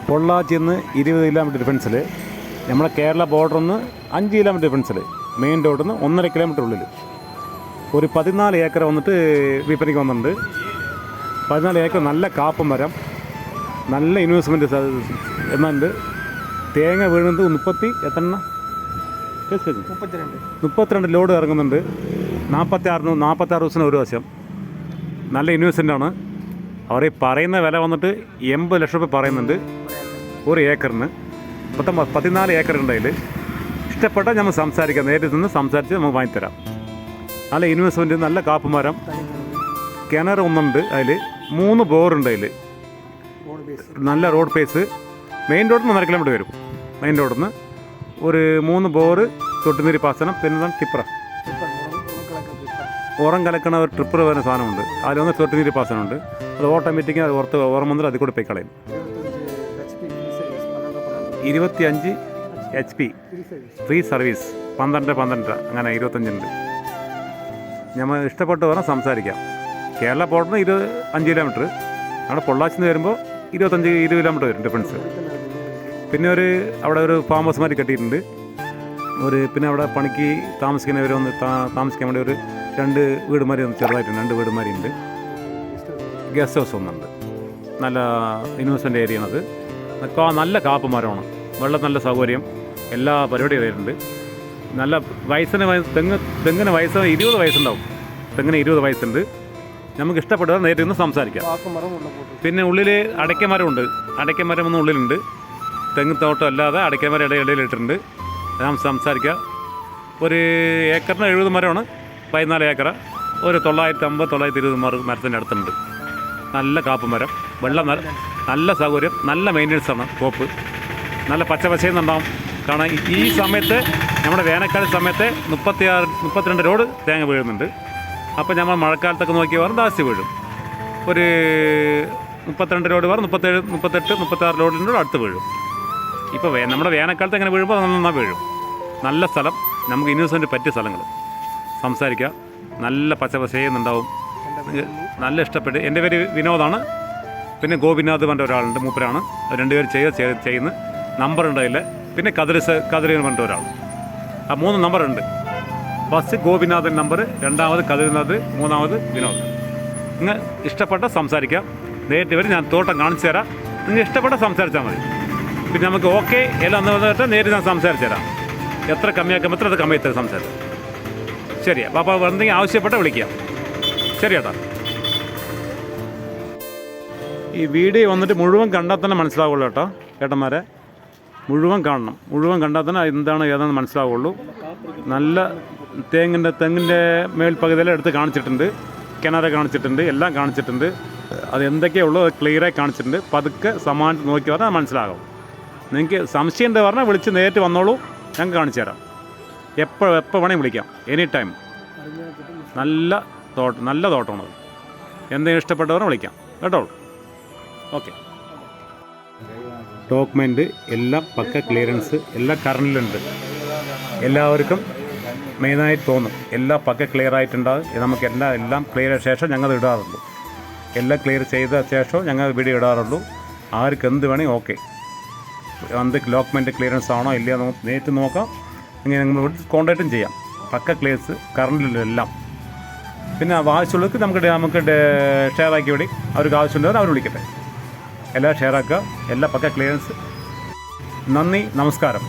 പൊള്ളാച്ചിയിൽ നിന്ന് 20 കിലോമീറ്റർ ഡിഫറൻസിൽ, നമ്മുടെ കേരള ബോർഡറിൽ നിന്ന് 5 കിലോമീറ്റർ ഡിഫറൻസിൽ, മെയിൻ റോഡിൽ നിന്ന് 1.5 കിലോമീറ്റർ ഉള്ളിൽ ഒരു 14 ഏക്കർ വന്നിട്ട് വിൽപ്പനയ്ക്ക് വന്നിട്ടുണ്ട്. 14 ഏക്കർ നല്ല കാപ്പ് മരം, നല്ല ഇൻവെസ്റ്റ്മെൻറ്റ് എന്നുണ്ട്. തേങ്ങ വീഴുന്നത് 32 ലോഡ് ഇറങ്ങുന്നുണ്ട്. 46 ദിവസത്തിന് ഒരു വശം. നല്ല ഇൻവെസ്റ്റ്മെൻ്റാണ്. അവർ ഈ പറയുന്ന വില വന്നിട്ട് 80 ലക്ഷം രൂപ പറയുന്നുണ്ട് ഒരു ഏക്കറിന്. മൊത്തം 14 ഏക്കർ ഉണ്ട്. അതിൽ ഇഷ്ടപ്പെട്ടാൽ നമ്മൾ സംസാരിക്കാം, നേരിട്ട് നിന്ന് സംസാരിച്ച് നമുക്ക് വാങ്ങിത്തരാം. നല്ല ഇൻവെസ്റ്റ്മെൻറ്റ്, നല്ല കാപ്പ് മരം, കിണർ ഒന്നുണ്ട്. അതിൽ 3 ബോറുണ്ട്. അതിൽ നല്ല റോഡ് പേസ്. മെയിൻ റോഡിൽ നിന്ന് 1.5 കിലോമീറ്റർ വരും. മെയിൻ റോഡിൽ നിന്ന് ഒരു 3 ബോറ്, തൊട്ടുനീര് പാസനം, പിന്നെ ടിപ്പറ ഉറം കലക്കണ ഒരു ട്രിപ്പർ വരുന്ന സാധനമുണ്ട്. അതിലൊന്ന് തൊട്ടുനീര് പാസനമുണ്ട്. അത് ഓട്ടോമാറ്റിക്കായി അത് ഓർമ്മ വന്നിട്ട് അതിൽ കൂടെ പോയി കളയും. 25 HP ഫ്രീ സർവീസ്. 12 അങ്ങനെ 25 ഉണ്ട്. നമ്മൾ ഇഷ്ടപ്പെട്ട് പറഞ്ഞാൽ സംസാരിക്കാം. കേരള ബോർഡറിന് 5 കിലോമീറ്റർ. അവിടെ പൊള്ളാച്ചിൽ നിന്ന് വരുമ്പോൾ 20 കിലോമീറ്റർ വരും ഡിഫറൻസ്. പിന്നെ അവിടെ ഒരു ഫാം ഹൗസ് മാതിരി കെട്ടിയിട്ടുണ്ട്. പിന്നെ അവിടെ പണിക്ക് താമസിക്കുന്നവർ വന്ന് താമസിക്കാൻ വേണ്ടി 2 വീടുമാരി ചെറുതായിട്ടുണ്ട്. 2 വീടുമാരി ഉണ്ട്. ഗസ്റ്റ് ഹൗസ് ഒന്നുണ്ട്. നല്ല ഇൻവെസ്റ്റ്മെൻ്റ് ഏരിയയാണത്. നല്ല കാപ്പ് മരമാണ്. വെള്ളം നല്ല സൗകര്യം, എല്ലാ പരിപാടിയും വരുന്നുണ്ട്. നല്ല തെങ്ങിന് വയസ്സ് 20 വയസ്സുണ്ടാവും. തെങ്ങിന് 20 വയസ്സുണ്ട്. നമുക്ക് ഇഷ്ടപ്പെട്ടവർ നേരിട്ട് നിന്ന് സംസാരിക്കാം. പിന്നെ ഉള്ളിൽ അടയ്ക്കമരമുണ്ട്. അടയ്ക്കമരം ഉള്ളിലുണ്ട്. തെങ്ങ് തോട്ടം അല്ലാതെ അടയ്ക്കമരം ഇടയിലിട്ടുണ്ട്. നാം സംസാരിക്കാം. ഒരു ഏക്കറിന് 70 മരമാണ്. 14 ഏക്കർ. ഒരു 950-920 മരത്തിൻ്റെ അടുത്തുണ്ട്. നല്ല കാപ്പ് മരം, വെള്ളം നല്ല സൗകര്യം, നല്ല മെയിൻ്റനൻസാണ്. കോപ്പ് നല്ല പച്ചയുന്നുണ്ടാവും. കാരണം ഈ സമയത്ത്, നമ്മുടെ വേനൽക്കാല സമയത്ത് 32 ലോഡ് തേങ്ങ വീഴുന്നുണ്ട്. അപ്പോൾ നമ്മൾ മഴക്കാലത്തൊക്കെ നോക്കി പറഞ്ഞാൽ ജാസ്തി വീഴും. ഒരു 32 ലോഡ് പറഞ്ഞ് 37, 38, 36 ലോഡിൻ്റെ അടുത്ത് വീഴും. ഇപ്പോൾ നമ്മുടെ വേനൽക്കാലത്ത് എങ്ങനെ വീഴുമ്പോൾ നന്നായി വീഴും. നല്ല സ്ഥലം, നമുക്ക് ഇൻവെസ്റ്റ്മെൻറ്റ് പറ്റിയ സ്ഥലങ്ങൾ. സംസാരിക്കുക. നല്ല പച്ചയുന്നുണ്ടാവും. നല്ല ഇഷ്ടപ്പെട്ട്. എൻ്റെ പേര് വിനോദാണ്. പിന്നെ ഗോപിനാഥ് പറഞ്ഞ ഒരാളുണ്ട്, മൂപ്പരാണ്. 2 പേര് ചെയ്യുന്ന നമ്പറുണ്ട് അതിൽ. പിന്നെ കതിരി പറഞ്ഞ ഒരാൾ. ആ 3 നമ്പറുണ്ട്. ഫസ്റ്റ് ഗോപിനാഥൻ നമ്പർ, 2ാമത് കതിരിനാഥ്, 3ാമത് വിനോദ്. നിങ്ങൾ ഇഷ്ടപ്പെട്ട സംസാരിക്കാം. നേരിട്ട് വരും, ഞാൻ തോട്ടം കാണിച്ചു തരാം. നിങ്ങൾ ഇഷ്ടപ്പെട്ട സംസാരിച്ചാൽ മതി. പിന്നെ നമുക്ക് ഓക്കെ എല്ലാം വന്നിട്ട് നേരിട്ട് ഞാൻ സംസാരിച്ചു തരാം. എത്ര കമ്മിയാക്കാൻ പറ്റും അത് കമ്മിയായി തരാം സംസാരിക്കാം. ശരിയാ. അപ്പോൾ എന്തെങ്കിലും ആവശ്യപ്പെട്ട വിളിക്കാം. ശരി ചേട്ടാ. ഈ വീഡിയോ വന്നിട്ട് മുഴുവൻ കണ്ടാൽ തന്നെ മനസ്സിലാവുള്ളൂ കേട്ടോ. ഏട്ടന്മാരെ മുഴുവൻ കാണണം. മുഴുവൻ കണ്ടാൽ തന്നെ എന്താണ് ഏതാണെന്ന് മനസ്സിലാവുള്ളൂ. നല്ല തെങ്ങിൻ്റെ മേൽപ്പകുതിയെല്ലാം എടുത്ത് കാണിച്ചിട്ടുണ്ട്. കിണർ കാണിച്ചിട്ടുണ്ട്. എല്ലാം കാണിച്ചിട്ടുണ്ട്. അത് എന്തൊക്കെയുള്ളൂ അത് ക്ലിയറായി കാണിച്ചിട്ടുണ്ട്. പതുക്കെ സമാനം നോക്കി പറഞ്ഞാൽ മനസ്സിലാകും. നിങ്ങൾക്ക് സംശയം എന്താ പറഞ്ഞാൽ വിളിച്ച് നേരിട്ട് വന്നോളൂ. ഞങ്ങൾക്ക് കാണിച്ചു തരാം. എപ്പോൾ വേണമെങ്കിൽ വിളിക്കാം. Any time. നല്ല തോട്ടമാണത്. എന്തെങ്കിലും ഇഷ്ടപ്പെട്ടവരെ വിളിക്കാം കേട്ടോ. ഓക്കെ. ഡോക്യുമെൻ്റ് എല്ലാം പക്ക ക്ലിയറൻസ്, എല്ലാം കറണ്ടിലുണ്ട്. എല്ലാവർക്കും മെയിനായിട്ട് തോന്നും എല്ലാം പക്ക ക്ലിയർ ആയിട്ടുണ്ടാകും. നമുക്ക് എല്ലാം ക്ലിയർ ആയ ശേഷം ഞങ്ങൾ ഇടാറുള്ളൂ. എല്ലാം ക്ലിയർ ചെയ്ത ശേഷം ഞങ്ങൾ വീഡിയോ ഇടാറുള്ളൂ. ആർക്ക് എന്ത് വേണമെങ്കിൽ ഓക്കെ. ഡോക്യുമെൻ്റ് ക്ലിയറൻസ് ആണോ ഇല്ലയോ നമുക്ക് നേരിട്ട് നോക്കാം. ഇങ്ങനെ നമ്മൾ കോൺടാക്റ്റും ചെയ്യാം. പക്ക ക്ലിയർസ് കറണ്ടിലെല്ലാം. പിന്നെ ആവശ്യമുള്ളവർക്ക് നമുക്ക് ഷെയർ ആക്കി വിടി. അവർക്ക് ആവശ്യമുള്ളവർ അവർ വിളിക്കട്ടെ. എല്ലാം ഷെയർ ആക്കുക. എല്ലാ പക്ക ക്ലിയറൻസ്. നന്ദി, നമസ്കാരം.